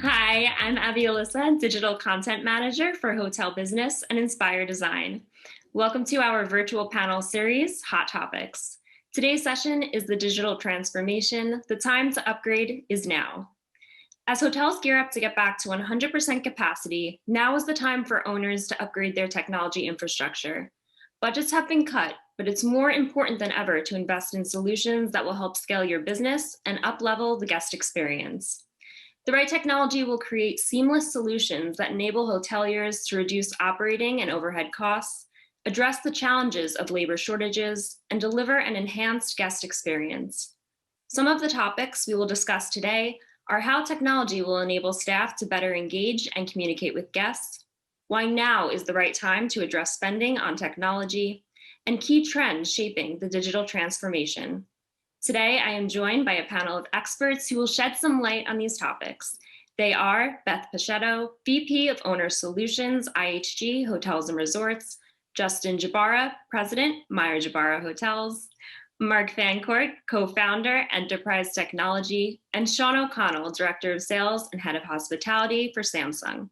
Hi, I'm Abby Elyssa, Digital Content Manager for Hotel Business and Inspire Design. Welcome to our virtual panel series, Hot Topics. Today's session is the digital transformation. The time to upgrade is now. As hotels gear up to get back to 100% capacity, now is the time for owners to upgrade their technology infrastructure. Budgets have been cut, but it's more important than ever to invest in solutions that will help scale your business and up-level the guest experience. The right technology will create seamless solutions that enable hoteliers to reduce operating and overhead costs, address the challenges of labor shortages, and deliver an enhanced guest experience. Some of the topics we will discuss today are how technology will enable staff to better engage and communicate with guests, why now is the right time to address spending on technology, and key trends shaping the digital transformation. Today, I am joined by a panel of experts who will shed some light on these topics. They are Beth Paschetto, VP of Owner Solutions, IHG Hotels and Resorts, Justin Jabara, President, Meyer Jabara Hotels, Mark Fancourt, Co-founder, Enterprise Technology, and Shawn O'Connell, Director of Sales and Head of Hospitality for Samsung.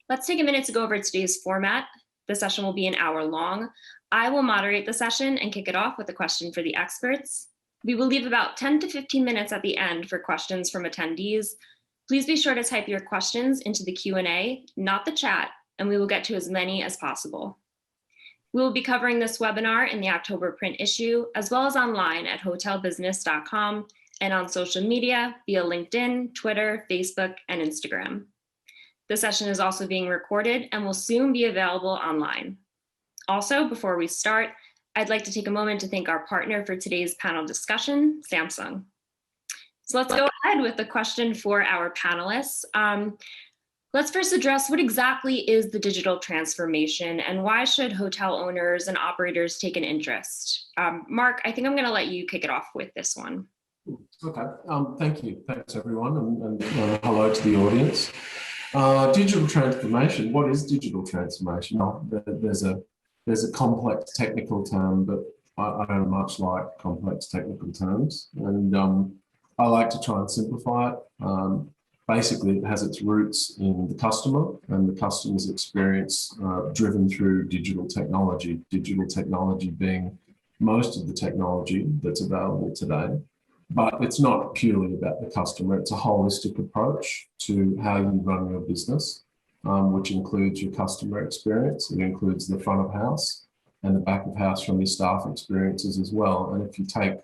Let's take a minute to go over today's format. The session will be an hour long. I will moderate the session and kick it off with a question for the experts. We will leave about 10 to 15 minutes at the end for questions from attendees. Please be sure to type your questions into the Q&A, not the chat, and we will get to as many as possible. We will be covering this webinar in the October print issue, as well as online at hotelbusiness.com and on social media via LinkedIn, Twitter, Facebook, and Instagram. The session is also being recorded and will soon be available online. Also, before we start, I'd like to take a moment to thank our partner for today's panel discussion, Samsung. So let's go ahead with the question for our panelists. Let's first address what exactly is the digital transformation and why should hotel owners and operators take an interest? Mark, I think I'm going to let you kick it off with this one. Okay, thank you. Thanks everyone, and hello to the audience. Digital transformation, what is digital transformation? There's a complex technical term, but I don't much like complex technical terms. And I like to try and simplify it. Basically, it has its roots in the customer and the customer's experience driven through digital technology being most of the technology that's available today. But it's not purely about the customer. It's a holistic approach to how you run your business. Which includes your customer experience. It includes the front of house and the back of house from your staff experiences as well. And if you take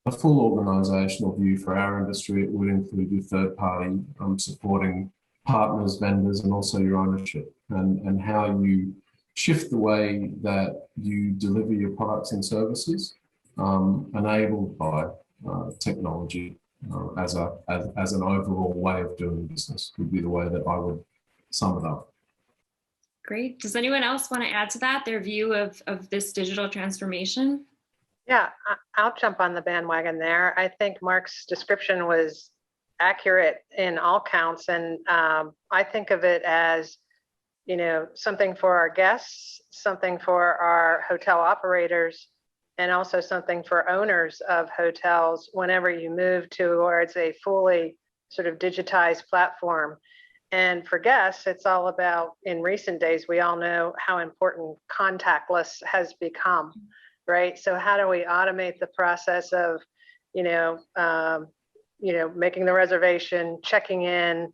a full organizational view for our industry, it would include your third party supporting partners, vendors, and also your ownership and how you shift the way that you deliver your products and services enabled by technology as an overall way of doing business would be the way that I would sum it up. Great. Does anyone else want to add to that, their view of this digital transformation? Yeah, I'll jump on the bandwagon there. I think Mark's description was accurate in all counts. And I think of it as, something for our guests, something for our hotel operators, and also something for owners of hotels whenever you move towards a fully sort of digitized platform. And for guests, it's all about, in recent days, we all know how important contactless has become, right? So how do we automate the process of, making the reservation, checking in,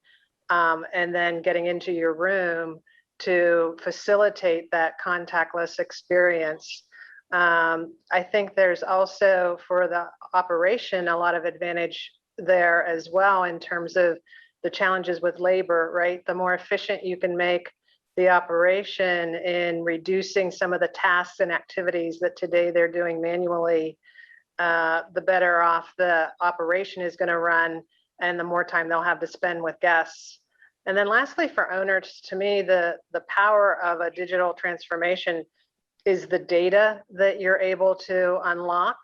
and then getting into your room to facilitate that contactless experience? I think there's also for the operation a lot of advantage there as well in terms of the challenges with labor, right? The more efficient you can make the operation in reducing some of the tasks and activities that today they're doing manually, the better off the operation is going to run and the more time they'll have to spend with guests. And then lastly, for owners, to me, the power of a digital transformation is the data that you're able to unlock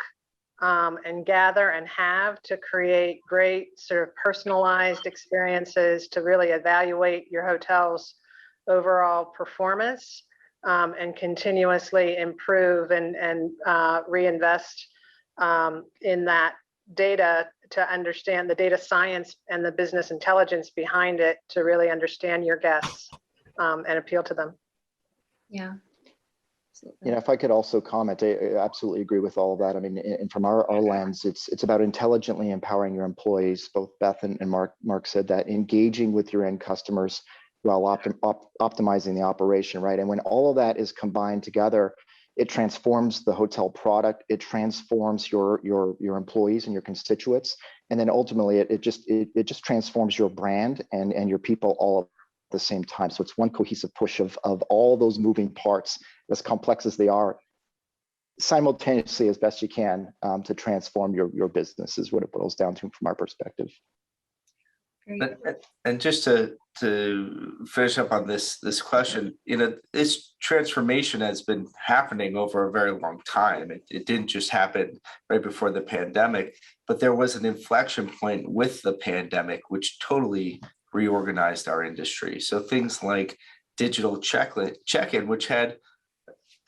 and gather and have to create great sort of personalized experiences to really evaluate your hotel's overall performance and continuously improve and reinvest in that data to understand the data science and the business intelligence behind it to really understand your guests and appeal to them. Yeah. If I could also comment, I absolutely agree with all of that. I mean, and from our lens, it's about intelligently empowering your employees. Both Beth and Mark said that, engaging with your end customers while optimizing the operation, right? And when all of that is combined together, it transforms the hotel product, it transforms your employees and your constituents, and then ultimately it just transforms your brand and your people all at the same time. So it's one cohesive push of all those moving parts, as complex as they are, simultaneously as best you can to transform your business is what it boils down to from our perspective. And just to finish up on this question, this transformation has been happening over a very long time. It didn't just happen right before the pandemic, but there was an inflection point with the pandemic, which totally reorganized our industry. So things like digital check-in, which had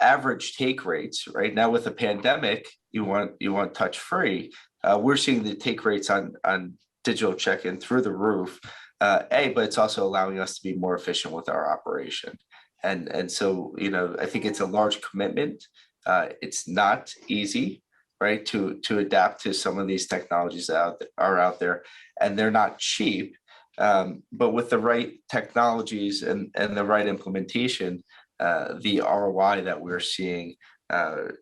average take rates. Right now with the pandemic, you want touch-free. We're seeing the take rates on digital check-in through the roof, but it's also allowing us to be more efficient with our operation. And so, I think it's a large commitment. It's not easy, right, to adapt to some of these technologies that are out there, and they're not cheap. But with the right technologies and the right implementation, the ROI that we're seeing,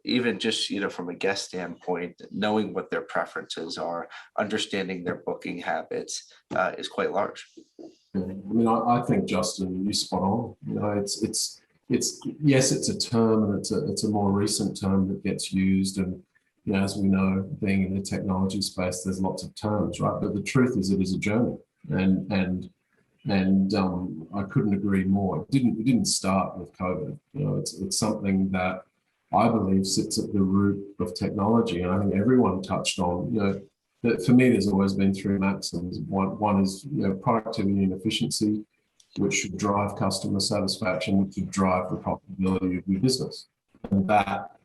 even just from a guest standpoint, knowing what their preferences are, understanding their booking habits, is quite large. I mean, I think, Justin, you spot on. It's yes, it's a term, and it's a more recent term that gets used, and as we know, being in the technology space, there's lots of terms, right? But the truth is, it is a journey, and I couldn't agree more. It didn't start with COVID. It's something that I believe sits at the root of technology, and I think everyone touched on. That for me, there's always been three maxims. One is productivity and efficiency, which should drive customer satisfaction, which should drive the profitability of your business, and that,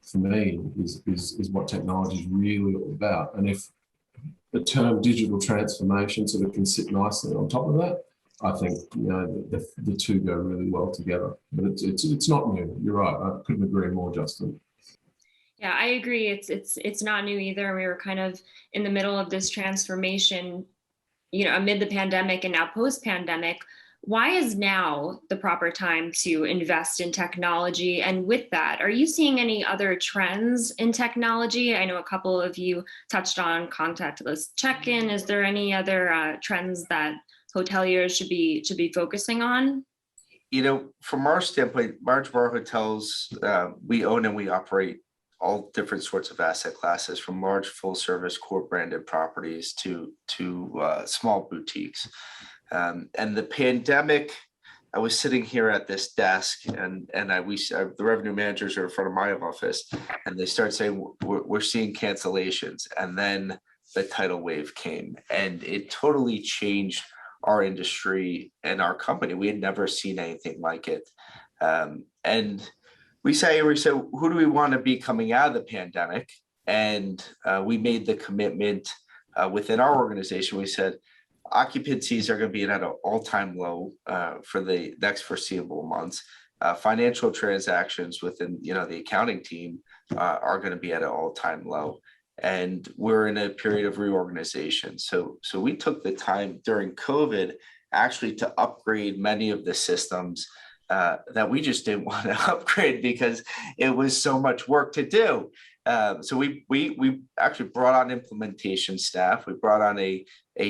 for me, is what technology is really all about. And if the term digital transformation sort of can sit nicely on top of that, I think the two go really well together. But it's not new. You're right. I couldn't agree more, Justin. Yeah, I agree. It's not new either. We were kind of in the middle of this transformation, amid the pandemic and now post-pandemic. Why is now the proper time to invest in technology? And with that, are you seeing any other trends in technology? I know a couple of you touched on contactless check-in. Is there any other trends that hoteliers should be focusing on? From our standpoint, Meyer Jabara Hotels, we own and we operate all different sorts of asset classes, from large full-service core branded properties to small boutiques. And the pandemic, I was sitting here at this desk, and the revenue managers are in front of my office, and they start saying we're seeing cancellations, and then the tidal wave came, and it totally changed our industry and our company. We had never seen anything like it, and we say, who do we want to be coming out of the pandemic? And we made the commitment within our organization. We said, occupancies are going to be at an all-time low for the next foreseeable months. Financial transactions within the accounting team are going to be at an all-time low, and we're in a period of reorganization. So we took the time during COVID actually to upgrade many of the systems that we just didn't want to upgrade because it was so much work to do. So we actually brought on implementation staff. We brought on a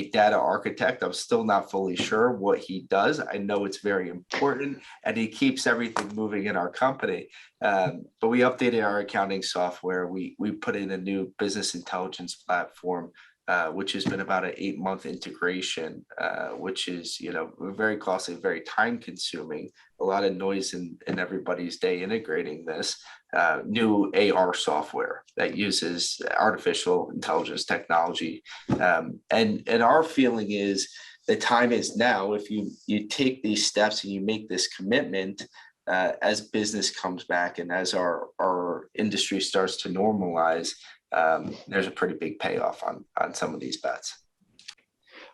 data architect. I'm still not fully sure what he does. I know it's very important, and he keeps everything moving in our company. But we updated our accounting software. We put in a new business intelligence platform, which has been about an 8-month integration, which is very costly, very time consuming, a lot of noise in everybody's day integrating this. New AR software that uses artificial intelligence technology. And our feeling is the time is now. If you take these steps and you make this commitment, as business comes back and as our industry starts to normalize, there's a pretty big payoff on some of these bets.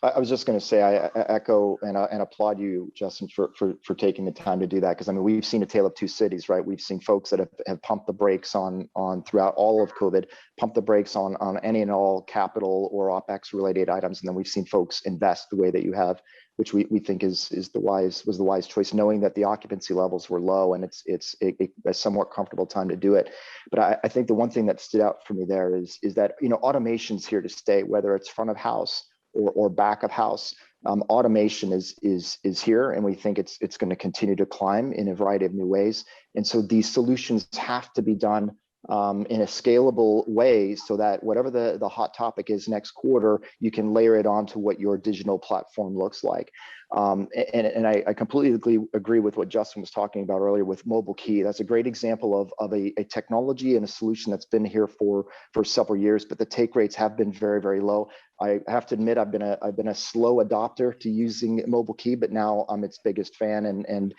I was just going to say, I echo and applaud you, Justin, for taking the time to do that. Because I mean, we've seen a tale of two cities, right? We've seen folks that have pumped the brakes on throughout all of COVID, pumped the brakes on any and all capital or OpEx related items, and then we've seen folks invest the way that you have, which we think was the wise choice, knowing that the occupancy levels were low and it's a somewhat comfortable time to do it. But I think the one thing that stood out for me there is that, you know, automation's here to stay, whether it's front of house or back of house. Automation is here, and we think it's going to continue to climb in a variety of new ways. And so these solutions have to be done in a scalable way, so that whatever the hot topic is next quarter, you can layer it onto what your digital platform looks like. And I completely agree with what Justin was talking about earlier with Mobile Key. That's a great example of a technology and a solution that's been here for several years, but the take rates have been very, very low. I have to admit, I've been a slow adopter to using Mobile Key, but now I'm its biggest fan. And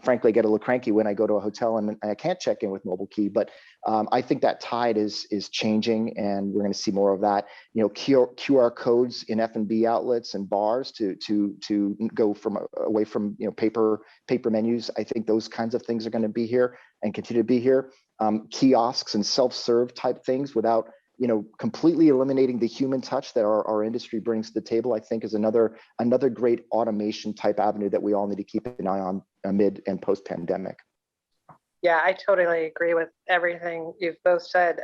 frankly, I get a little cranky when I go to a hotel and I can't check in with Mobile Key. But I think that tide is changing, and we're going to see more of that. You know, QR codes in F&B outlets and bars to go away from, you know, paper menus. I think those kinds of things are going to be here and continue to be here. Kiosks and self-serve type things without, you know, completely eliminating the human touch that our industry brings to the table, I think is another great automation type avenue that we all need to keep an eye on amid and post pandemic. Yeah, I totally agree with everything you've both said.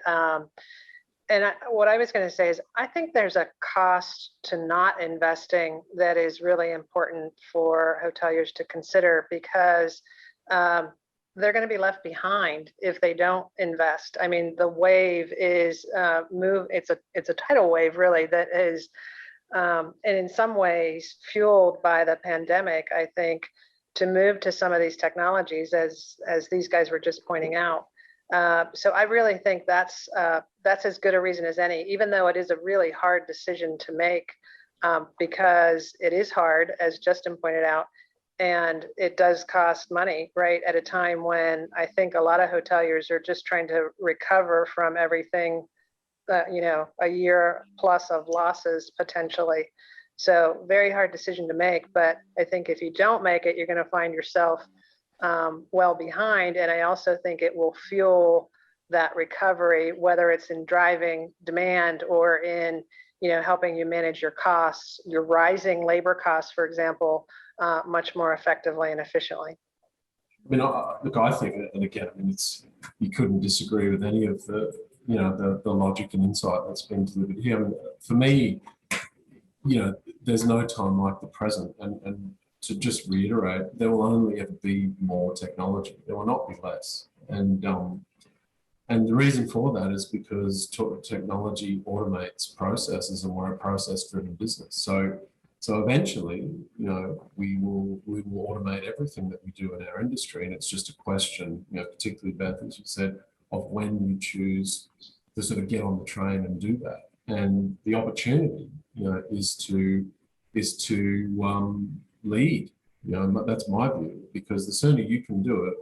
What I was going to say is, I think there's a cost to not investing that is really important for hoteliers to consider, because they're going to be left behind if they don't invest. I mean, the wave is it's a tidal wave, really, that is, and in some ways fueled by the pandemic, I think, to move to some of these technologies, as these guys were just pointing out. So I really think that's as good a reason as any, even though it is a really hard decision to make, because it is hard, as Justin pointed out, and it does cost money, right? At a time when I think a lot of hoteliers are just trying to recover from everything, you know, a year plus of losses potentially. So very hard decision to make, but I think if you don't make it, you're going to find yourself well behind. And I also think it will fuel that recovery, whether it's in driving demand or in, you know, helping you manage your costs, your rising labor costs, for example, much more effectively and efficiently. I mean, look, I think, and again, I mean, you couldn't disagree with any of the, you know, the logic and insight that's been delivered here. I mean, for me, you know, there's no time like the present, and to just reiterate, there will only ever be more technology. There will not be less. And the reason for that is because technology automates processes, and we're a process-driven business. So eventually, you know, we will automate everything that we do in our industry, and it's just a question, you know, particularly Beth, as you said, of when you choose to sort of get on the train and do that. And the opportunity, you know, is to lead. You know, that's my view, because the sooner you can do it,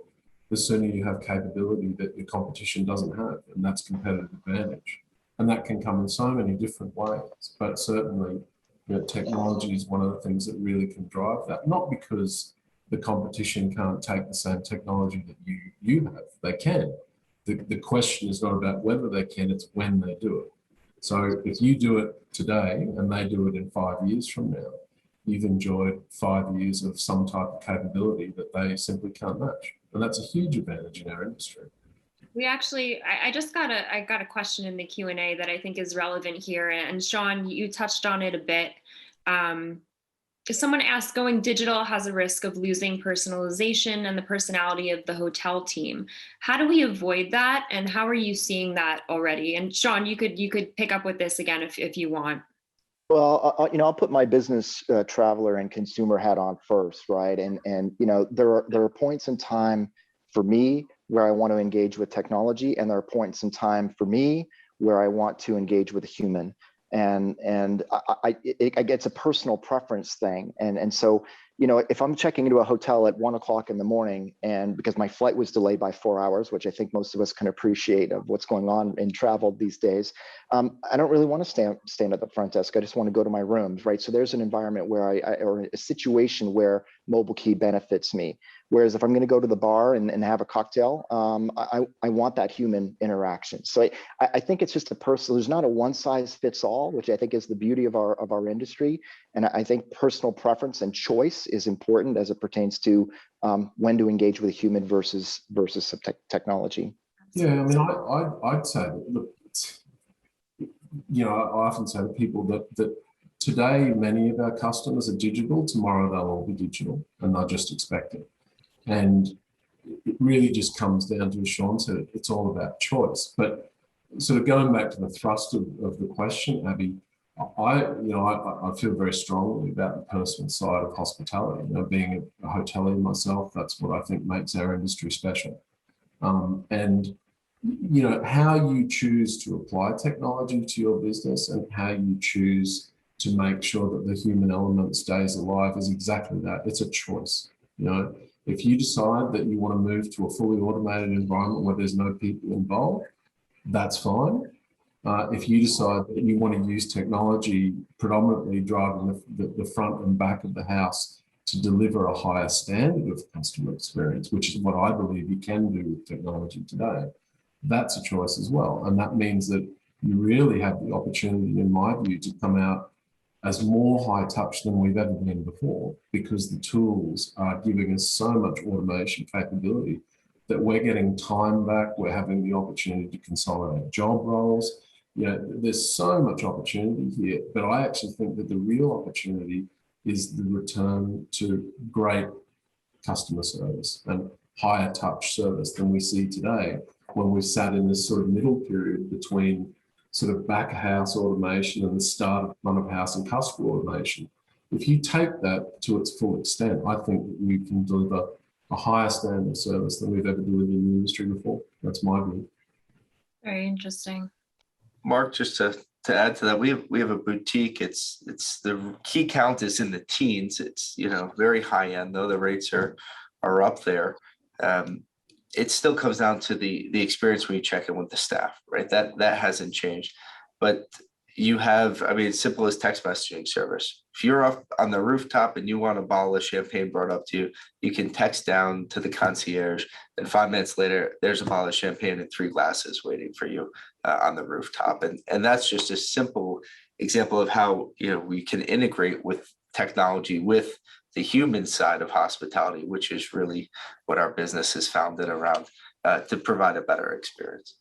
the sooner you have capability that your competition doesn't have, and that's competitive advantage. And that can come in so many different ways, but certainly, you know, technology is one of the things that really can drive that. Not because the competition can't take the same technology that you have, they can. The question is not about whether they can, it's when they do it. So if you do it today and they do it in 5 years from now, you've enjoyed 5 years of some type of capability that they simply can't match. And that's a huge advantage in our industry. We actually, I got a question in the Q&A that I think is relevant here. And Shawn, you touched on it a bit. Someone asked, going digital has a risk of losing personalization and the personality of the hotel team. How do we avoid that? And how are you seeing that already? And Shawn, you could pick up with this again if you want. Well, you know, I'll put my business traveler and consumer hat on first, right? And you know, there are points in time for me where I want to engage with technology, and there are points in time for me where I want to engage with a human. And I guess it's a personal preference thing. And so, if I'm checking into a hotel at 1 o'clock in the morning, and because my flight was delayed by 4 hours, which I think most of us can appreciate of what's going on in travel these days, I don't really want to stand at the front desk. I just want to go to my rooms, right? So there's an environment where or a situation where mobile key benefits me. Whereas if I'm going to go to the bar and have a cocktail, I want that human interaction. So I think it's just a personal. There's not a one size fits all, which I think is the beauty of our industry. And I think personal preference and choice is important as it pertains to when to engage with a human versus some technology. Yeah, I mean, I'd say that, look, I often say to people that today many of our customers are digital. Tomorrow they'll all be digital, and they'll just expect it. And it really just comes down to, as Shawn said, it's all about choice. But sort of going back to the thrust of the question, Abby, I feel very strongly about the personal side of hospitality. Being a hotelier myself, that's what I think makes our industry special. And how you choose to apply technology to your business and how you choose to make sure that the human element stays alive is exactly that. It's a choice. If you decide that you want to move to a fully automated environment where there's no people involved, that's fine. If you decide that you want to use technology predominantly driving the front and back of the house to deliver a higher standard of customer experience, which is what I believe you can do with technology today, that's a choice as well. And that means that you really have the opportunity, in my view, to come out as more high touch than we've ever been before, because the tools are giving us so much automation capability that we're getting time back. We're having the opportunity to consolidate job roles. There's so much opportunity here, but I actually think that the real opportunity is the return to great customer service and higher touch service than we see today, when we've sat in this sort of middle period between sort of back house automation and the start of front of house and customer automation. If you take that to its full extent, I think that we can deliver a higher standard of service than we've ever delivered in the industry before. That's my view. Very interesting. Mark, just to add to that, we have a boutique. It's the key count is in the teens. It's very high end, though the rates are up there. It still comes down to the experience when you check in with the staff, right? That hasn't changed. But you have, it's simple as text messaging service. If you're up on the rooftop and you want a bottle of champagne brought up to you, you can text down to the concierge, and 5 minutes later, there's a bottle of champagne and 3 glasses waiting for you on the rooftop. And that's just a simple example of how we can integrate with technology with the human side of hospitality, which is really what our business is founded around, to provide a better experience.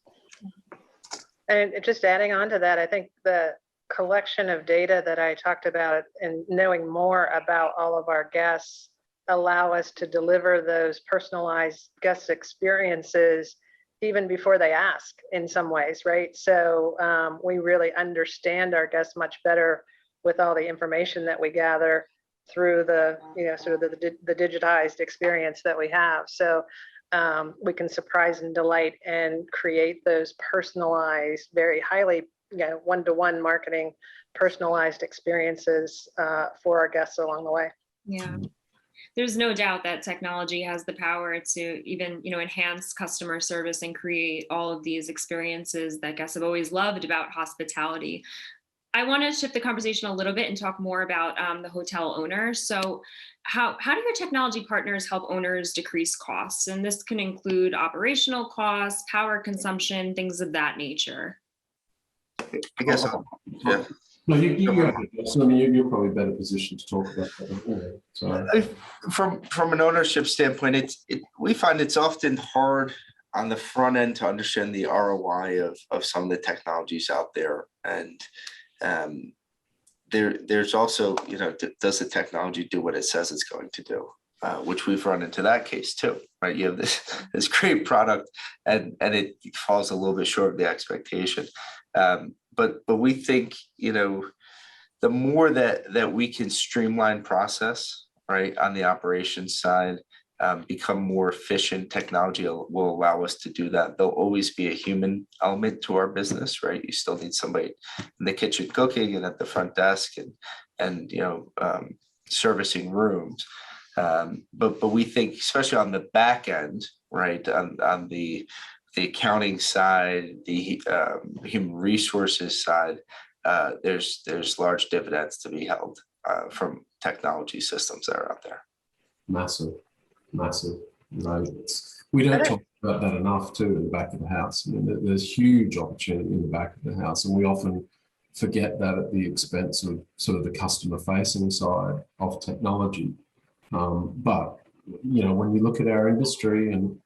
And just adding on to that, I think the collection of data that I talked about and knowing more about all of our guests allow us to deliver those personalized guest experiences even before they ask in some ways, right? So we really understand our guests much better with all the information that we gather through the sort of the digitized experience that we have. So we can surprise and delight and create those personalized, very highly one-to-one marketing personalized experiences for our guests along the way. Yeah. There's no doubt that technology has the power to even, enhance customer service and create all of these experiences that guests have always loved about hospitality. I want to shift the conversation a little bit and talk more about the hotel owners. So how do your technology partners help owners decrease costs? And this can include operational costs, power consumption, things of that nature. I guess, yeah. No, you're probably better positioned to talk about that. So from an ownership standpoint, we find it's often hard on the front end to understand the ROI of some of the technologies out there. And there's also, does the technology do what it says it's going to do? Which we've run into that case too, right? You have this great product and it falls a little bit short of the expectation. But we think, the more that we can streamline process, right, on the operations side, become more efficient, technology will allow us to do that. There'll always be a human element to our business, right? You still need somebody in the kitchen cooking and at the front desk and servicing rooms. But we think, especially on the back end, right, on the accounting side, the human resources side, there's large dividends to be held from technology systems that are out there. Massive. We don't talk about that enough too in the back of the house. I mean, there's huge opportunity in the back of the house, and we often forget that at the expense of sort of the customer-facing side of technology. But when you look at our industry and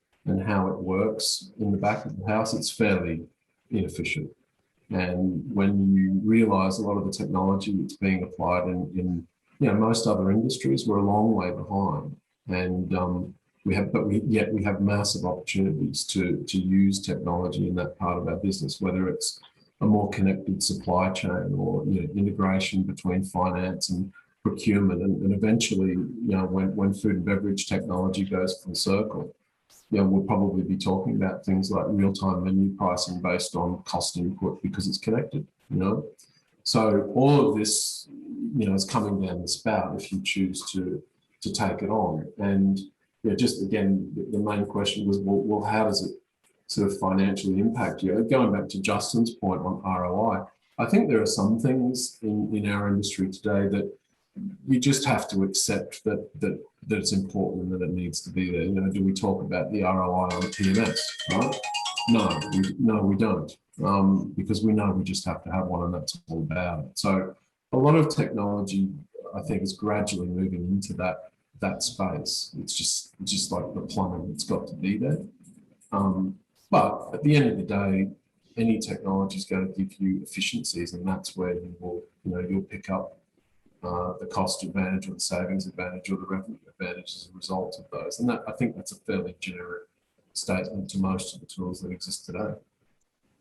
how it works in the back of the house, it's fairly inefficient. And when you realize a lot of the technology that's being applied in most other industries, we're a long way behind. And we have massive opportunities to use technology in that part of our business, whether it's a more connected supply chain or integration between finance and procurement, and eventually, when food and beverage technology goes full circle, we'll probably be talking about things like real-time menu pricing based on cost input because it's connected. So all of this, is coming down the spout if you choose to take it on. And just again, the main question was, well, how does it sort of financially impact you? Going back to Justin's point on ROI, I think there are some things in our industry today that you just have to accept that it's important and that it needs to be there. Do we talk about the ROI on TMS? Right? No, we don't, because we know we just have to have one, and that's all about it. So a lot of technology, I think, is gradually moving into that space. It's just like the plumbing that's got to be there. But at the end of the day, any technology is going to give you efficiencies, and that's where you will, you'll pick up the cost advantage or the savings advantage or the revenue advantage as a result of those. And I think that's a fairly generic statement to most of the tools that exist today.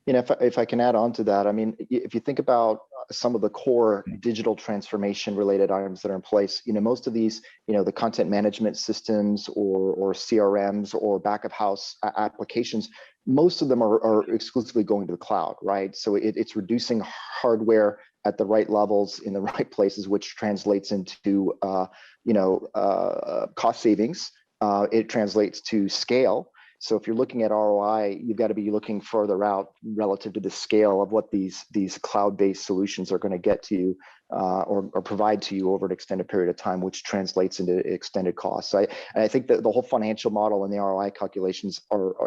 If I can add on to that, I mean, if you think about some of the core digital transformation related items that are in place, most of these, the content management systems or CRMs or back of house applications, most of them are exclusively going to the cloud, right? So it's reducing hardware at the right levels in the right places, which translates into cost savings. It translates to scale. So if you're looking at ROI, you've got to be looking further out relative to the scale of what these cloud-based solutions are going to get to you or provide to you over an extended period of time, which translates into extended costs. So I think that the whole financial model and the ROI calculations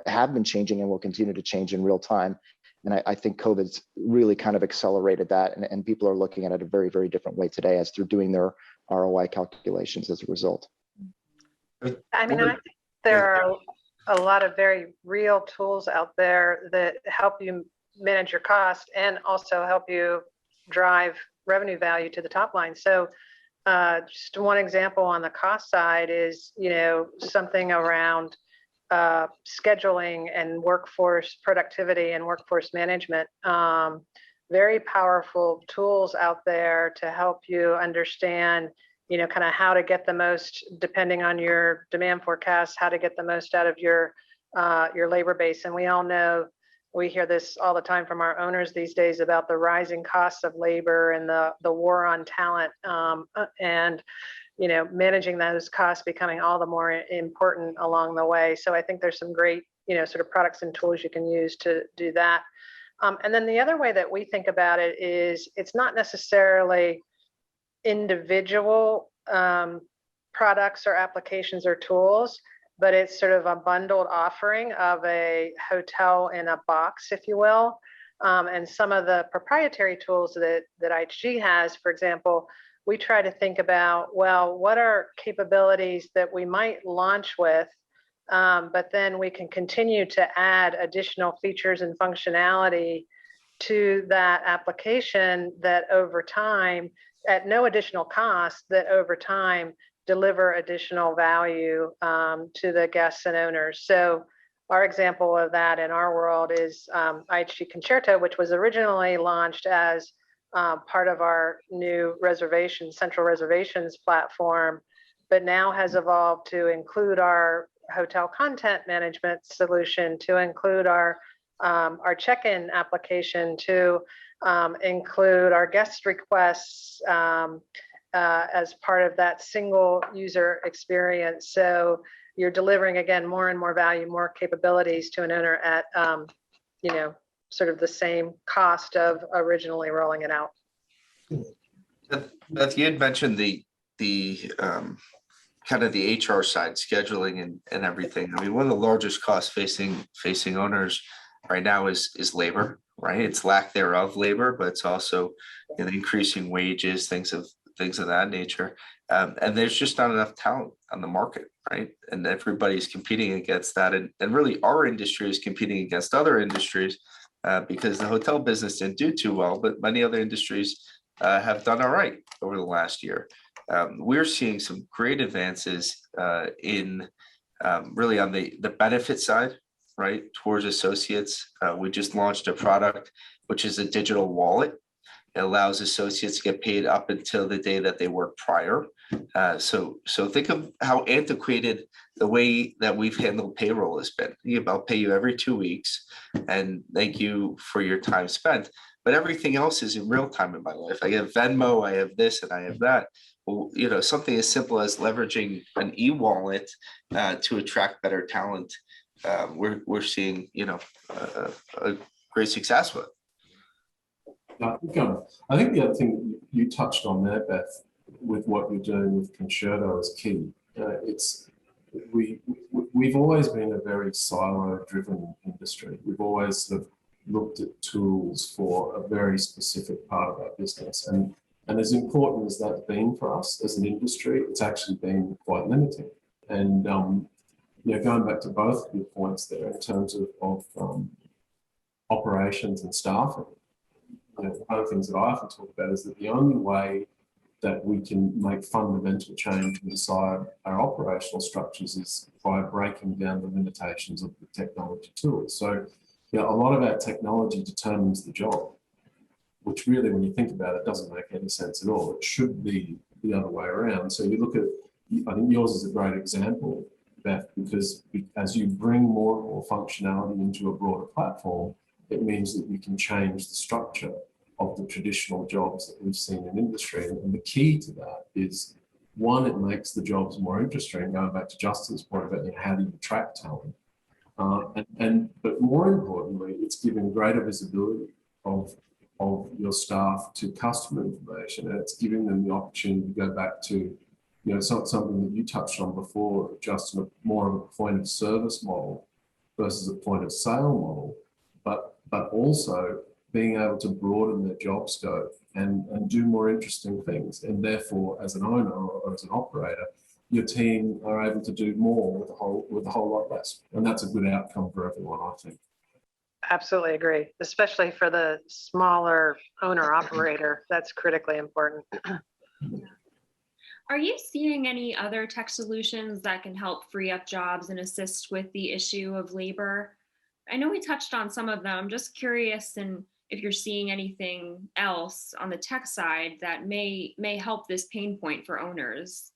have been changing and will continue to change in real time. And I think COVID's really kind of accelerated that, and people are looking at it a very, very different way today as they're doing their ROI calculations as a result. I mean, I think there are a lot of very real tools out there that help you manage your cost and also help you drive revenue value to the top line. So just one example on the cost side is, something around scheduling and workforce productivity and workforce management. Very powerful tools out there to help you understand kind of how to get the most, depending on your demand forecast, how to get the most out of your labor base. And we all know, we hear this all the time from our owners these days about the rising costs of labor and the war on talent, and managing those costs becoming all the more important along the way. So I think there's some great sort of products and tools you can use to do that. And then the other way that we think about it is, it's not necessarily individual products or applications or tools, but it's sort of a bundled offering of a hotel in a box, if you will. And some of the proprietary tools that IHG has, for example, we try to think about, well, what are capabilities that we might launch with, but then we can continue to add additional features and functionality to that application that over time, at no additional cost, that over time deliver additional value to the guests and owners. So our example of that in our world is IHG Concerto, which was originally launched as part of our new central reservations platform, but now has evolved to include our hotel content management solution, to include our check-in application, to include our guest requests, as part of that single user experience. So you're delivering, again, more and more value, more capabilities to an owner at, sort of the same cost of originally rolling it out. Beth, you had mentioned the kind of the HR side, scheduling and everything. I mean, one of the largest costs facing owners right now is labor, right? It's lack thereof labor, but it's also increasing wages, things of that nature. And there's just not enough talent on the market, right? And everybody's competing against that. And really our industry is competing against other industries because the hotel business didn't do too well, but many other industries have done all right over the last year. We're seeing some great advances in really on the benefit side, right, towards associates. We just launched a product, which is a digital wallet. It allows associates to get paid up until the day that they work prior. So think of how antiquated the way that we've handled payroll has been. I'll pay you every 2 weeks and thank you for your time spent. But everything else is in real time in my life. I have Venmo, I have this, and I have that. Well, something as simple as leveraging an e-wallet to attract better talent. We're seeing, a great success with. I think the other thing you touched on there, Beth, with what you're doing with Concerto is key. We've always been a very silo-driven industry. We've always sort of looked at tools for a very specific part of our business, and as important as that's been for us as an industry, it's actually been quite limiting. And going back to both of your points there in terms of operations and staffing. One of the things that I often talk about is that the only way that we can make fundamental change inside our operational structures is by breaking down the limitations of the technology tools. So, a lot of our technology determines the job, which really, when you think about it, doesn't make any sense at all. It should be the other way around. So you look at, I think yours is a great example, Beth, because as you bring more and more functionality into a broader platform, it means that you can change the structure of the traditional jobs that we've seen in industry. And the key to that is, one, it makes the jobs more interesting, going back to Justin's point about how do you attract talent. But more importantly, it's giving greater visibility of your staff to customer information, and it's giving them the opportunity to go back to, it's not something that you touched on before, Justin, more of a point of service model versus a point of sale model, but also being able to broaden their job scope and do more interesting things. And therefore, as an owner or as an operator, your team are able to do more with a whole lot less. And that's a good outcome for everyone, I think. Absolutely agree, especially for the smaller owner operator. That's critically important. Are you seeing any other tech solutions that can help free up jobs and assist with the issue of labor? I know we touched on some of them. I'm just curious if you're seeing anything else on the tech side that may help this pain point for owners.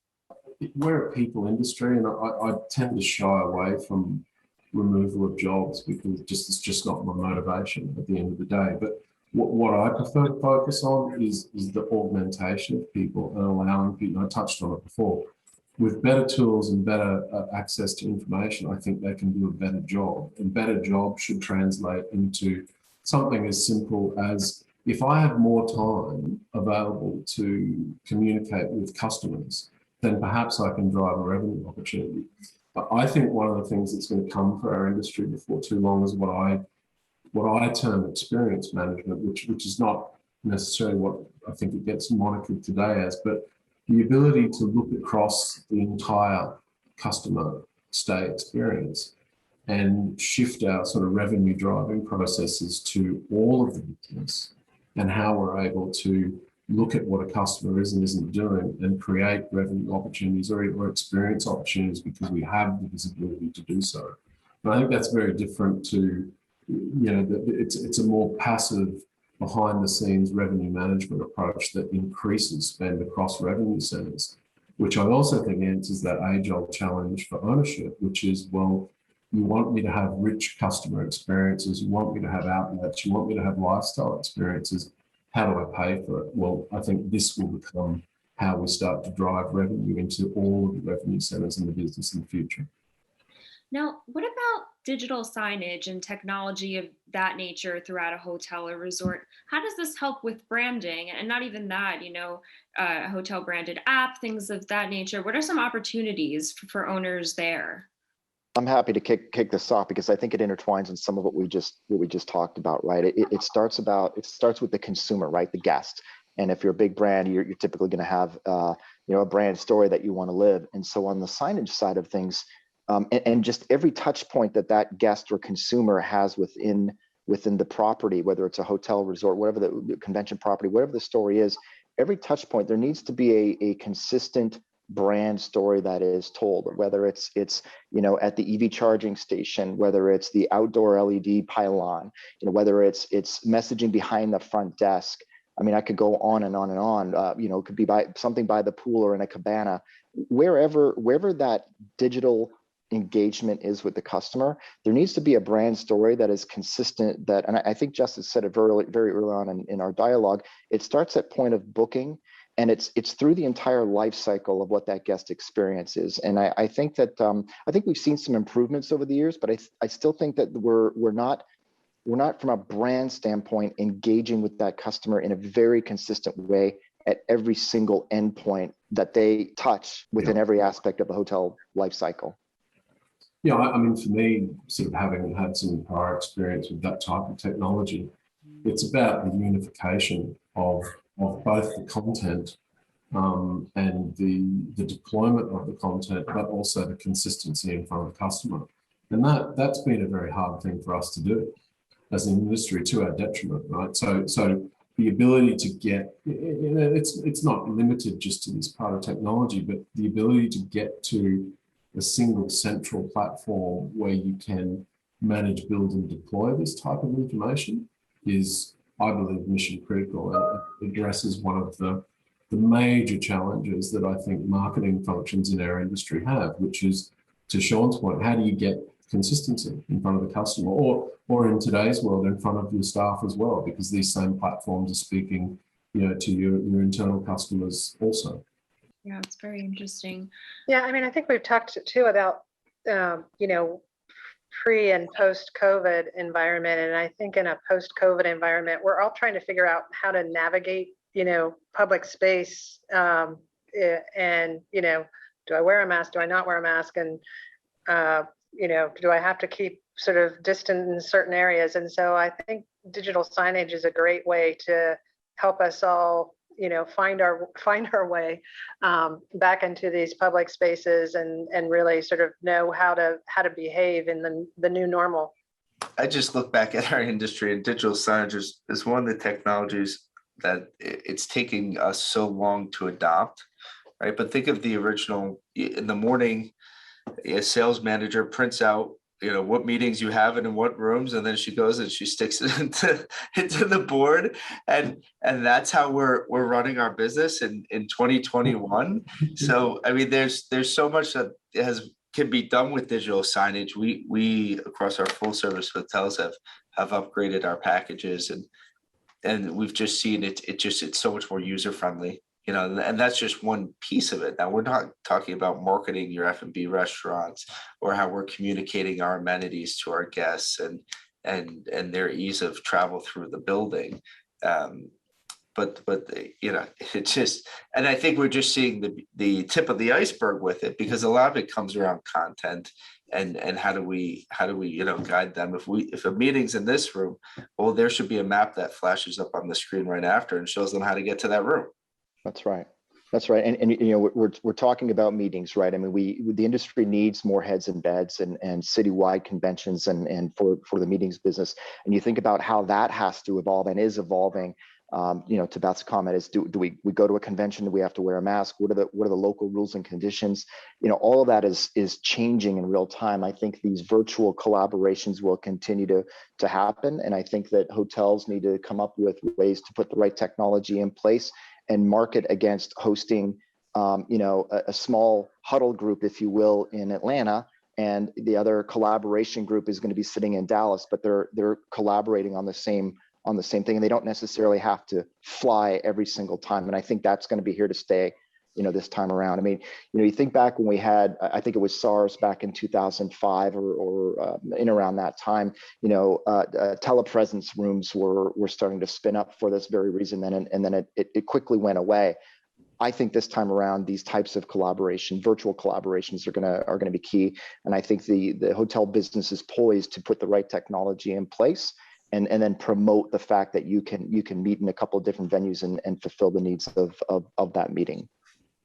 We're a people industry, and I tend to shy away from removal of jobs because it's just not my motivation at the end of the day. But what I prefer to focus on is the augmentation of people and allowing people, I touched on it before, with better tools and better access to information, I think they can do a better job. And better job should translate into something as simple as, if I have more time available to communicate with customers, then perhaps I can drive a revenue opportunity. But I think one of the things that's going to come for our industry before too long is what I term experience management, which is not necessarily what I think it gets monitored today as, but the ability to look across the entire customer stay experience and shift our sort of revenue driving processes to all of the business and how we're able to look at what a customer is and isn't doing and create revenue opportunities or experience opportunities because we have the visibility to do so. And I think that's very different to, it's a more passive, behind the scenes revenue management approach that increases spend across revenue centers, which I also think answers that age-old challenge for ownership, which is, well, you want me to have rich customer experiences, you want me to have outlets, you want me to have lifestyle experiences. How do I pay for it? Well, I think this will become how we start to drive revenue into all of the revenue centers in the business in the future. Now, what about digital signage and technology of that nature throughout a hotel or resort? How does this help with branding? And not even that, a hotel branded app, things of that nature. What are some opportunities for owners there? I'm happy to kick this off because I think it intertwines in some of what we just talked about, right? It starts with the consumer, right? The guest. And if you're a big brand, you're typically going to have a brand story that you want to live. And so on the signage side of things, and just every touch point that guest or consumer has within the property, whether it's a hotel, resort, whatever the convention property, whatever the story is, every touch point, there needs to be a consistent brand story that is told, whether it's at the EV charging station, whether it's the outdoor LED pylon, whether it's messaging behind the front desk. I mean, I could go on and on and on. It could be something by the pool or in a cabana, wherever that digital engagement is with the customer, there needs to be a brand story that is consistent. And I think Justice said it very early on in our dialogue. It starts at point of booking, and it's through the entire life cycle of what that guest experience is. And I think that I think we've seen some improvements over the years, but I still think that we're not from a brand standpoint engaging with that customer in a very consistent way at every single endpoint that they touch within every aspect of the hotel life cycle. Yeah, I mean, for me, sort of having had some prior experience with that type of technology, it's about the unification of both the content and the deployment of the content, but also the consistency in front of the customer. And that's been a very hard thing for us to do as an industry, to our detriment, right? So the ability to get, it's not limited just to this part of technology, but the ability to get to a single central platform where you can manage, build, and deploy this type of information is, I believe, mission critical. It addresses one of the major challenges that I think marketing functions in our industry have, which is, to Shawn's point, how do you get consistency in front of the customer, or in today's world, in front of your staff as well, because these same platforms are speaking, to your internal customers also. Yeah, it's very interesting. Yeah, I mean, I think we've talked too about, pre and post-COVID environment. And I think in a post-COVID environment, we're all trying to figure out how to navigate, public space. And, do I wear a mask? Do I not wear a mask? And, do I have to keep sort of distant in certain areas? And so I think digital signage is a great way to help us all, find our way back into these public spaces and really sort of know how to behave in the new normal. I just look back at our industry, and digital signage is one of the technologies that it's taking us so long to adopt, right? But think of the original. In the morning, a sales manager prints out what meetings you have and in what rooms, and then she goes and she sticks it into the board, and that's how we're running our business in 2021. So I mean, there's so much that can be done with digital signage. We across our full service hotels have upgraded our packages, and we've just seen it's so much more user friendly. And that's just one piece of it. Now, we're not talking about marketing your F&B restaurants or how we're communicating our amenities to our guests and their ease of travel through the building. But it's just, and I think we're just seeing the tip of the iceberg with it, because a lot of it comes around content and how do we guide them. If a meeting's in this room, well, there should be a map that flashes up on the screen right after and shows them how to get to that room. That's right. And we're talking about meetings, right? I mean, the industry needs more heads and beds and citywide conventions and for the meetings business. And you think about how that has to evolve and is evolving. To Beth's comment is, do we go to a convention? Do we have to wear a mask? What are the local rules and conditions? All of that is changing in real time. I think these virtual collaborations will continue to happen. And I think that hotels need to come up with ways to put the right technology in place and market against hosting, a small huddle group, if you will, in Atlanta, and the other collaboration group is going to be sitting in Dallas, but they're collaborating on the same thing, and they don't necessarily have to fly every single time. And I think that's going to be here to stay. this time around. I mean, you think back when we had, I think it was SARS back in 2005 or in around that time, telepresence rooms were starting to spin up for this very reason. And then it quickly went away. I think this time around, these types of collaboration, virtual collaborations are gonna be key. And I think the hotel business is poised to put the right technology in place and then promote the fact that you can meet in a couple of different venues and fulfill the needs of that meeting.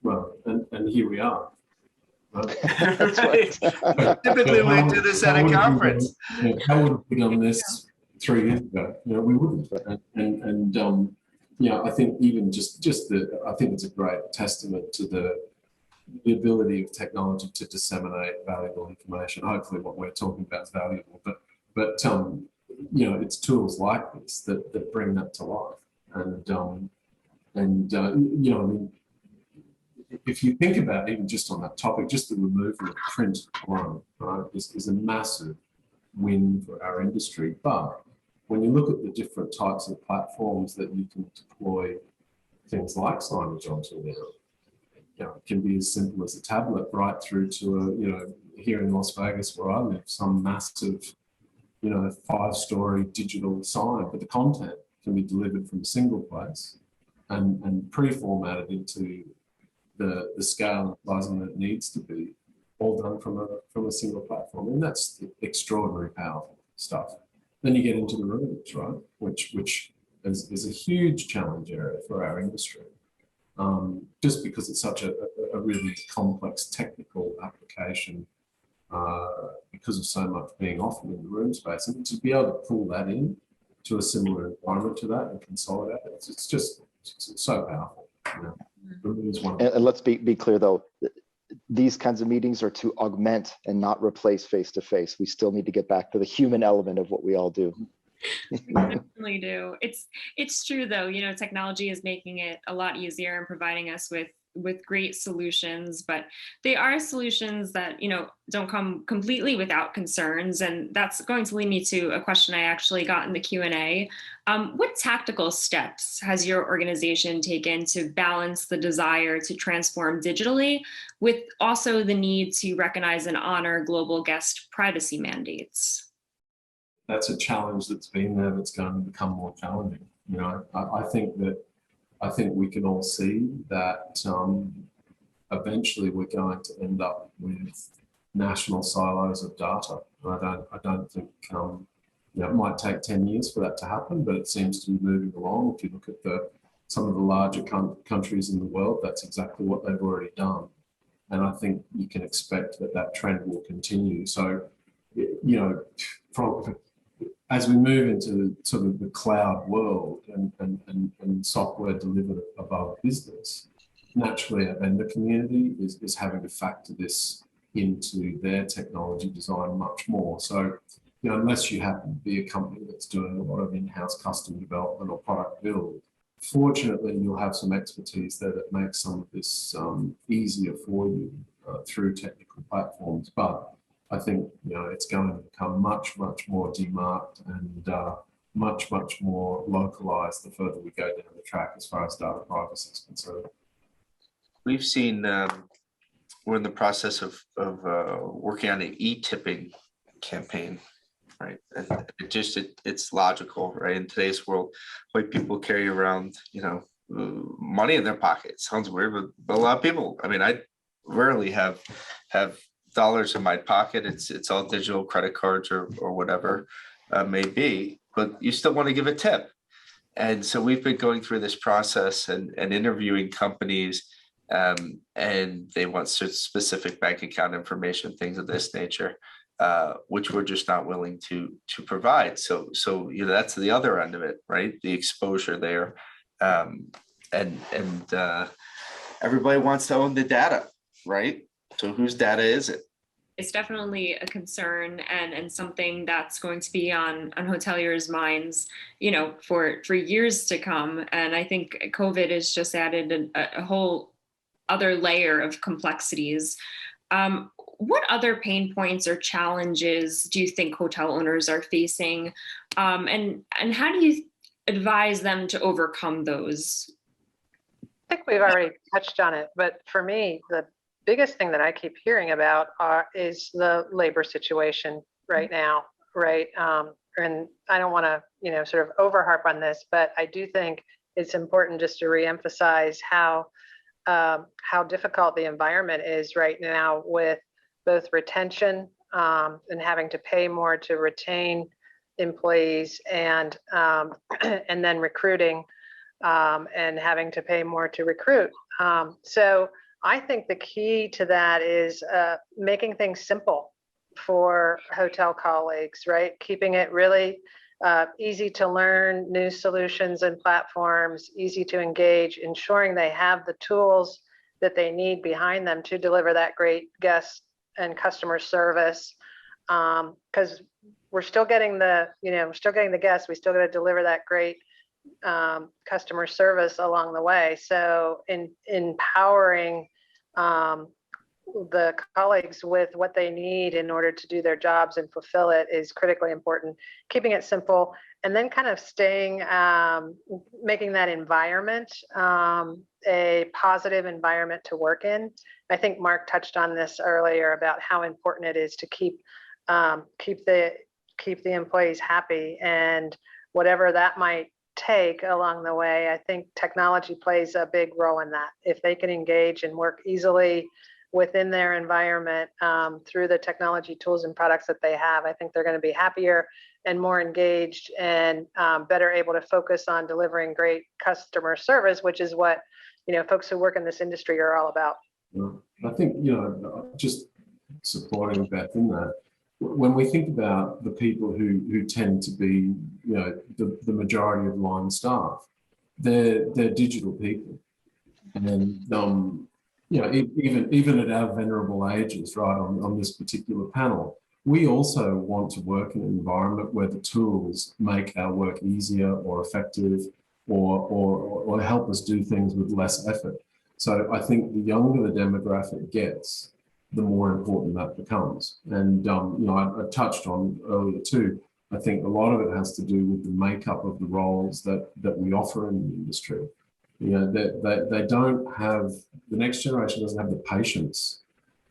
Well, and here we are. Right? That's right. Typically we do this at a conference. How would we done this 3 years ago? We wouldn't. I think even I think it's a great testament to the ability of technology to disseminate valuable information. Hopefully what we're talking about is valuable, but it's tools like this that bring that to life. If you think about even just on that topic, just the removal of print alone, right, is a massive win for our industry. But when you look at the different types of platforms that you can deploy things like signage onto now, it can be as simple as a tablet right through to here in Las Vegas where I live, some massive, 5-story digital sign, but the content can be delivered from a single place and pre-formatted into the scale and sizing that it needs to be, all done from a single platform. And that's extraordinary powerful stuff. Then you get into the rooms, right, which is a huge challenge area for our industry, just because it's such a really complex technical application, because of so much being offered in the room space. And to be able to pull that in to a similar environment to that and consolidate it, it's so powerful. And let's be clear though, these kinds of meetings are to augment and not replace face-to-face. We still need to get back to the human element of what we all do. We definitely do. It's true though, technology is making it a lot easier and providing us with great solutions, but they are solutions that, don't come completely without concerns. And that's going to lead me to a question I actually got in the Q&A. What tactical steps has your organization taken to balance the desire to transform digitally with also the need to recognize and honor global guest privacy mandates? That's a challenge that's been there that's going to become more challenging. I think we can all see that eventually we're going to end up with national silos of data. I don't think it might take 10 years for that to happen, but it seems to be moving along. If you look at some of the larger countries in the world, that's exactly what they've already done. And I think you can expect that trend will continue. So, as we move into sort of the cloud world and software delivered above business, naturally our vendor community is having to factor this into their technology design much more. So, unless you happen to be a company that's doing a lot of in-house custom development or product build, fortunately you'll have some expertise there that makes some of this easier for you through technical platforms. But I think it's going to become much more demarked and much more localized the further we go down the track as far as data privacy is concerned. We've seen we're in the process of working on an e-tipping campaign, right? And it's logical, right? In today's world, white people carry around money in their pocket. Sounds weird, but a lot of people. I mean, I rarely have dollars in my pocket. It's all digital credit cards or whatever may be, but you still want to give a tip. And so we've been going through this process and interviewing companies, and they want specific bank account information, things of this nature, which we're just not willing to provide. So that's the other end of it, right? The exposure there, and everybody wants to own the data, right? So whose data is it? It's definitely a concern and something that's going to be on hoteliers' minds, for years to come. And I think COVID has just added a whole other layer of complexities. What other pain points or challenges do you think hotel owners are facing? And how do you advise them to overcome those? I think we've already touched on it, but for me, the biggest thing that I keep hearing about is the labor situation right now, right? And I don't want to, sort of overharp on this, but I do think it's important just to reemphasize how difficult the environment is right now with both retention and having to pay more to retain employees, and then recruiting and having to pay more to recruit. So I think the key to that is making things simple for hotel colleagues, right? Keeping it really easy to learn new solutions and platforms, easy to engage, ensuring they have the tools that they need behind them to deliver that great guest and customer service. Because we're still getting the guests, we still got to deliver that great customer service along the way. So empowering the colleagues with what they need in order to do their jobs and fulfill it is critically important. Keeping it simple, and then kind of making that environment a positive environment to work in. I think Mark touched on this earlier about how important it is to keep the employees happy, and whatever that might take along the way. I think technology plays a big role in that. If they can engage and work easily within their environment through the technology tools and products that they have, I think they're going to be happier and more engaged, and better able to focus on delivering great customer service, which is what folks who work in this industry are all about. I think just supporting Beth in that, when we think about the people who tend to be the majority of line staff, they're digital people, and even at our venerable ages, right, on this particular panel, we also want to work in an environment where the tools make our work easier or effective, or help us do things with less effort. So I think the younger the demographic gets, the more important that becomes. And I touched on earlier too, I think a lot of it has to do with the makeup of the roles that we offer in the industry. They don't have, the next generation doesn't have the patience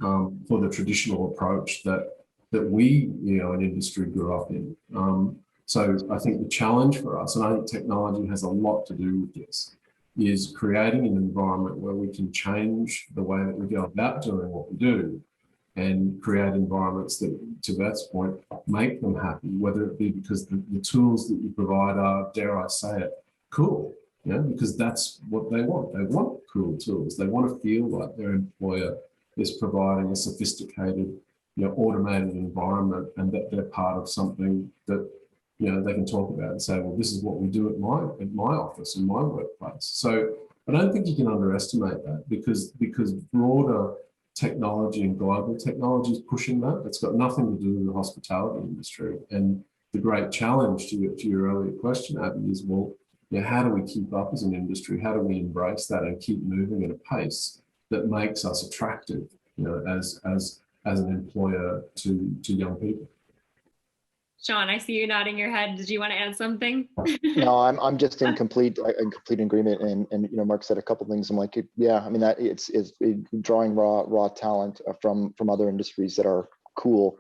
for the traditional approach that we, in industry grew up in. So I think the challenge for us, and I think technology has a lot to do with this, is creating an environment where we can change the way that we go about doing what we do, and create environments that, to Beth's point, make them happy, whether it be because the tools that you provide are, dare I say it, cool. Because that's what they want. They want cool tools. They want to feel like their employer is providing a sophisticated, automated environment, and that they're part of something that they can talk about and say, well, this is what we do at my office, in my workplace. So I don't think you can underestimate that, because broader technology and global technology is pushing that. It's got nothing to do with the hospitality industry. And the great challenge to your earlier question, Abby, is, well, how do we keep up as an industry? How do we embrace that and keep moving at a pace that makes us attractive, as an employer to young people? Shawn, I see you nodding your head. Did you want to add something? No, I'm just in complete agreement. And Mark said a couple of things. I'm like, yeah, I mean, that it's drawing raw talent from other industries that are cool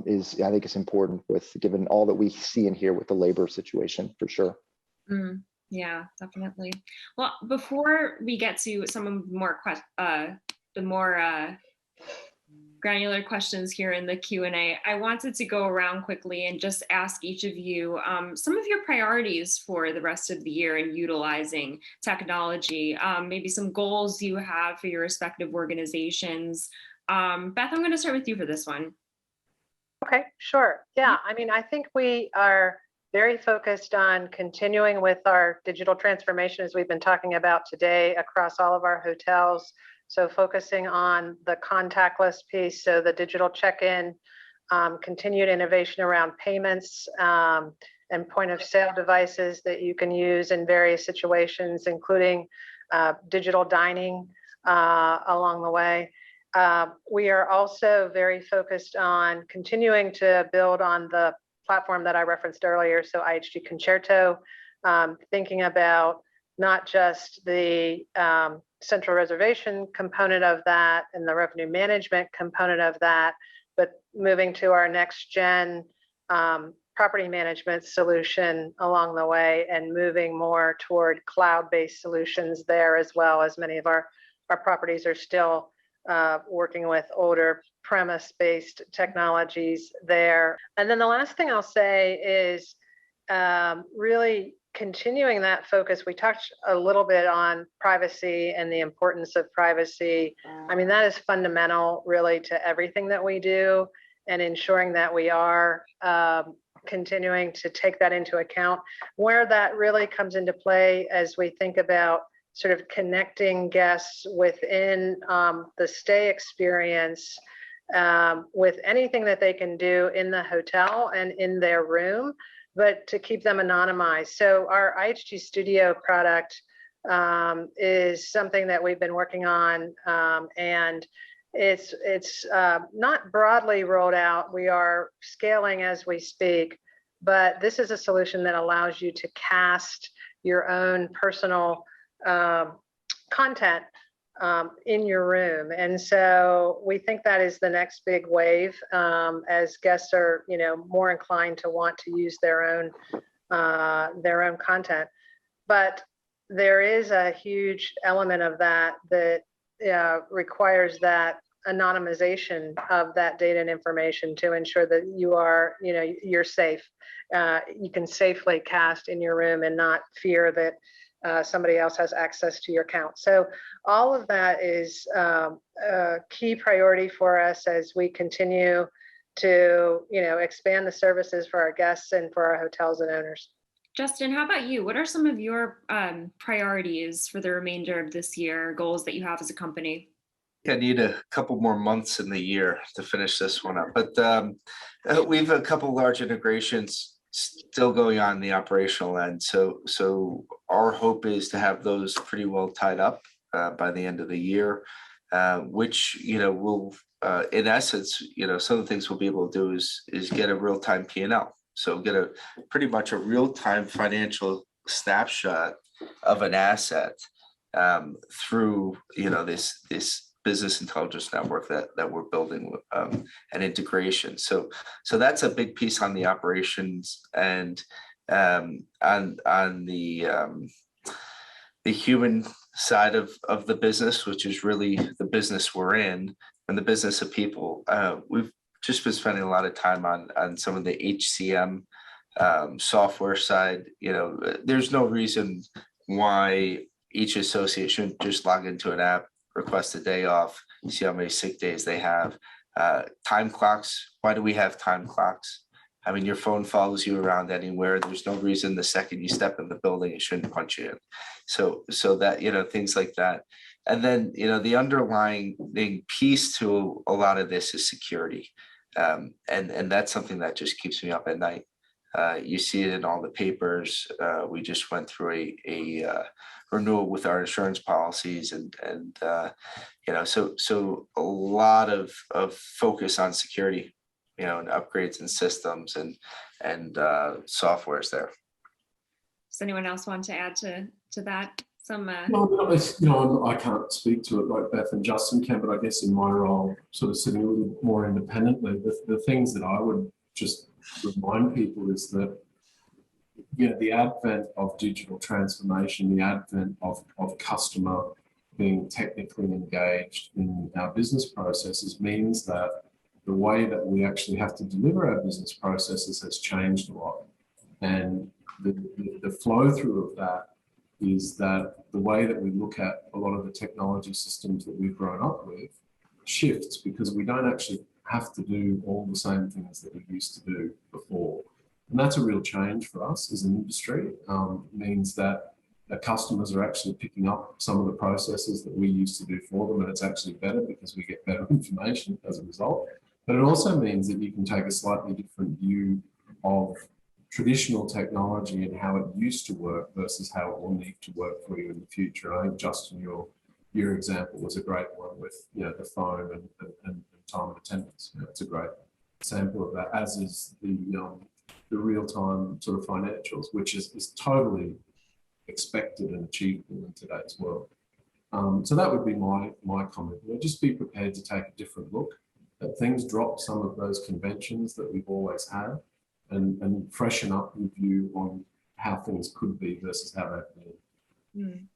is, I think, it's important, with given all that we see and hear with the labor situation, for sure. Yeah, definitely. Well, before we get to some of the more granular questions here in the Q&A, I wanted to go around quickly and just ask each of you some of your priorities for the rest of the year in utilizing technology, maybe some goals you have for your respective organizations. Beth, I'm going to start with you for this one. Okay, sure. Yeah, I mean, I think we are very focused on continuing with our digital transformation, as we've been talking about today, across all of our hotels. So focusing on the contactless piece, so the digital check-in, continued innovation around payments, and point of sale devices that you can use in various situations, including digital dining along the way. We are also very focused on continuing to build on the platform that I referenced earlier, so IHG Concerto, thinking about not just the central reservation component of that and the revenue management component of that, but moving to our next gen property management solution along the way, and moving more toward cloud-based solutions there, as well as many of our properties are still working with older premise-based technologies there. And then the last thing I'll say is really continuing that focus. We touched a little bit on privacy and the importance of privacy. I mean, that is fundamental really to everything that we do, and ensuring that we are continuing to take that into account. Where that really comes into play as we think about sort of connecting guests within the stay experience with anything that they can do in the hotel and in their room, but to keep them anonymized. So our IHG Studio product is something that we've been working on, and it's not broadly rolled out. We are scaling as we speak, but this is a solution that allows you to cast your own personal content in your room. And so we think that is the next big wave, as guests are, more inclined to want to use their own content. But there is a huge element of that requires that anonymization of that data and information to ensure that you are, you're safe. You can safely cast in your room and not fear that somebody else has access to your account. So all of that is a key priority for us as we continue to, expand the services for our guests and for our hotels and owners. Justin, how about you? What are some of your priorities for the remainder of this year, goals that you have as a company? I need a couple more months in the year to finish this one up, but we have a couple large integrations still going on in the operational end. So our hope is to have those pretty well tied up by the end of the year, which, will, in essence, some of the things we'll be able to do is get a real-time P&L. So get pretty much a real-time financial snapshot of an asset through, this business intelligence network that we're building and integration. So that's a big piece on the operations and on the human side of the business, which is really the business we're in and the business of people. We've just been spending a lot of time on some of the HCM software side. There's no reason why each associate shouldn't just log into an app, request a day off, see how many sick days they have. Time clocks. Why do we have time clocks? I mean, your phone follows you around anywhere. There's no reason the second you step in the building, it shouldn't punch you in. So that, things like that. And then, the underlying piece to a lot of this is security. And that's something that just keeps me up at night. You see it in all the papers. We just went through a renewal with our insurance policies, and so a lot of focus on security, and upgrades and systems and softwares there. Does anyone else want to add to that? No, I can't speak to it like Beth and Justin can, but I guess in my role, sort of sitting a little more independently, the things that I would just remind people is that, the advent of digital transformation, the advent of customer being technically engaged in our business processes means that the way that we actually have to deliver our business processes has changed a lot. And the flow through of that is that the way that we look at a lot of the technology systems that we've grown up with shifts, because we don't actually have to do all the same things that we used to do before. And that's a real change for us as an industry. It means that the customers are actually picking up some of the processes that we used to do for them, and it's actually better because we get better information as a result. But it also means that you can take a slightly different view of traditional technology and how it used to work versus how it will need to work for you in the future. I think, Justin, your example was a great one with the phone and time and attendance. It's a great example of that, as is the real-time sort of financials, which is totally expected and achievable in today's world. So that would be my comment. Just be prepared to take a different look at things, drop some of those conventions that we've always had, and freshen up your view on how things could be versus how they've been.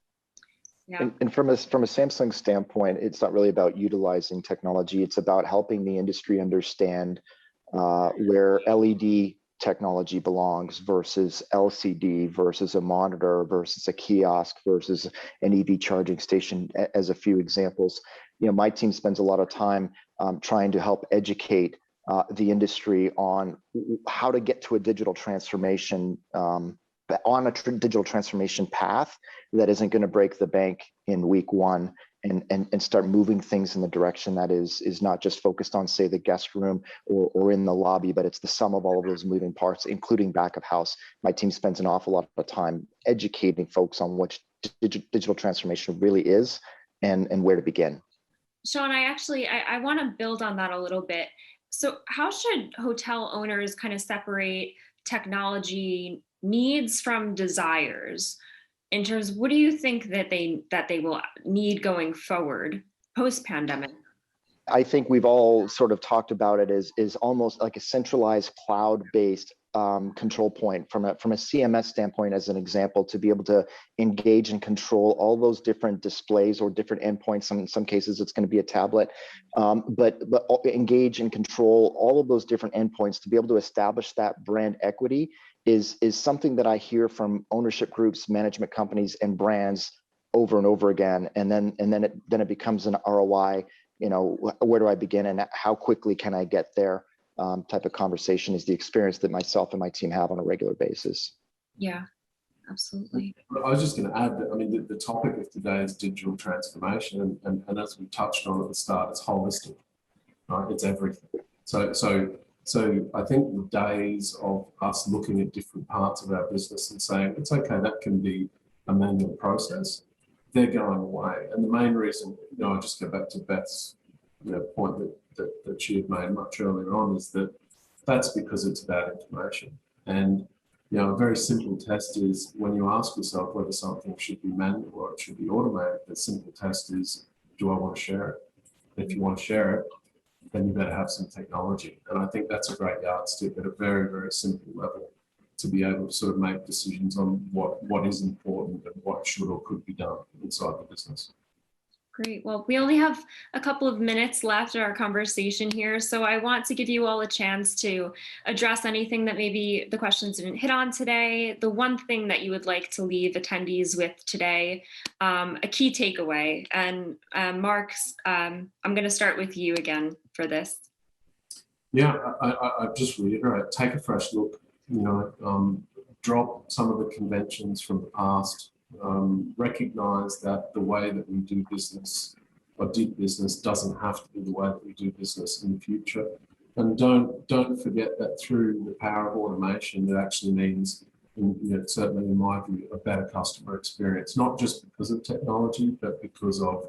Yeah. And from a Samsung standpoint, it's not really about utilizing technology. It's about helping the industry understand where LED technology belongs versus LCD versus a monitor versus a kiosk versus an EV charging station, as a few examples. My team spends a lot of time trying to help educate the industry on how to get to a digital transformation digital transformation path that isn't going to break the bank in week one, and start moving things in the direction that is not just focused on, say, the guest room or in the lobby, but it's the sum of all of those moving parts, including back of house. My team spends an awful lot of time educating folks on what digital transformation really is and where to begin. Shawn, I want to build on that a little bit. So how should hotel owners kind of separate technology needs from desires? In terms of what do you think that they will need going forward post-pandemic? I think we've all sort of talked about it as almost like a centralized cloud-based control point from a CMS standpoint, as an example, to be able to engage and control all those different displays or different endpoints. In some cases, it's going to be a tablet, but engage and control all of those different endpoints to be able to establish that brand equity is something that I hear from ownership groups, management companies, and brands over and over again. And then it becomes an ROI. Where do I begin and how quickly can I get there? Type of conversation is the experience that myself and my team have on a regular basis. Yeah, absolutely. I was just going to add that, I mean, the topic of today is digital transformation, and as we touched on at the start, it's holistic, right? It's everything. So I think the days of us looking at different parts of our business and saying, it's okay, that can be a manual process, they're going away. And the main reason, I just go back to Beth's point that she had made much earlier on, is that that's because it's about information. And a very simple test is when you ask yourself whether something should be manual or it should be automated, the simple test is, do I want to share it? If you want to share it, then you better have some technology. And I think that's a great yardstick at a very, very simple level to be able to sort of make decisions on what is important and what should or could be done inside the business. Great. Well, we only have a couple of minutes left of our conversation here, so I want to give you all a chance to address anything that maybe the questions didn't hit on today, the one thing that you would like to leave attendees with today, a key takeaway. And Mark, I'm going to start with you again for this. Yeah, I just reiterate, take a fresh look, drop some of the conventions from the past. Recognize that the way that we do business or did business doesn't have to be the way that we do business in the future. And don't forget that through the power of automation, it actually means, certainly in my view, a better customer experience, not just because of technology, but because of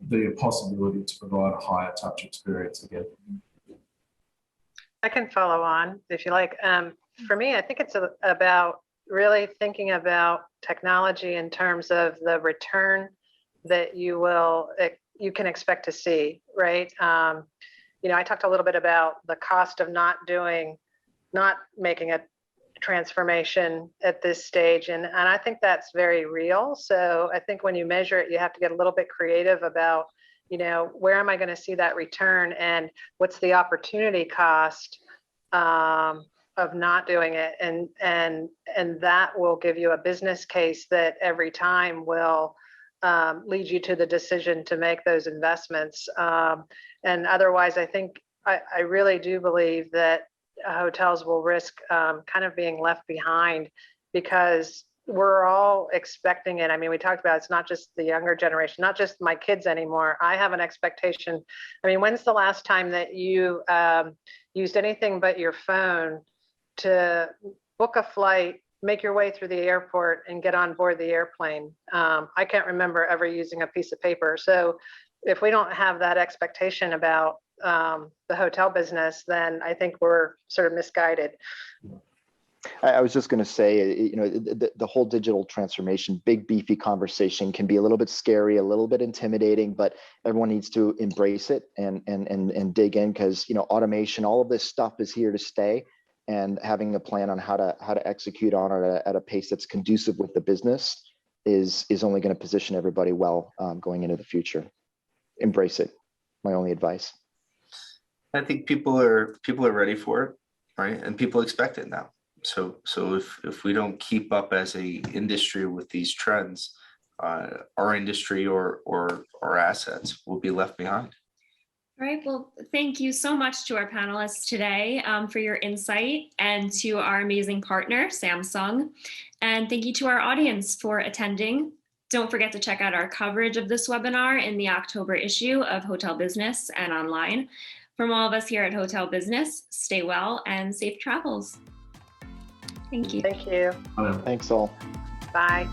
the possibility to provide a higher touch experience again. I can follow on if you like. For me, I think it's about really thinking about technology in terms of the return that you can expect to see, right? I talked a little bit about the cost of not making a transformation at this stage, and I think that's very real. So I think when you measure it, you have to get a little bit creative about, where am I going to see that return, and what's the opportunity cost of not doing it, and that will give you a business case that every time will lead you to the decision to make those investments. And otherwise, I think I really do believe that hotels will risk kind of being left behind, because we're all expecting it. I mean, we talked about it's not just the younger generation, not just my kids anymore. I have an expectation. I mean, when's the last time that you used anything but your phone to book a flight, make your way through the airport, and get on board the airplane? I can't remember ever using a piece of paper. So if we don't have that expectation about the hotel business, then I think we're sort of misguided. I was just going to say, you know, the whole digital transformation, big beefy conversation can be a little bit scary, a little bit intimidating, but everyone needs to embrace it and dig in, because, you know, automation, all of this stuff is here to stay, and having a plan on how to execute on it at a pace that's conducive with the business is only going to position everybody well going into the future. Embrace it. My only advice. I think people are ready for it, right? And people expect it now. So if we don't keep up as a industry with these trends, our industry or our assets will be left behind. All right, well, thank you so much to our panelists today for your insight, and to our amazing partner, Samsung. And thank you to our audience for attending. Don't forget to check out our coverage of this webinar in the October issue of Hotel Business and online. From all of us here at Hotel Business, stay well and safe travels. Thank you. Thank you. Thanks all. Bye.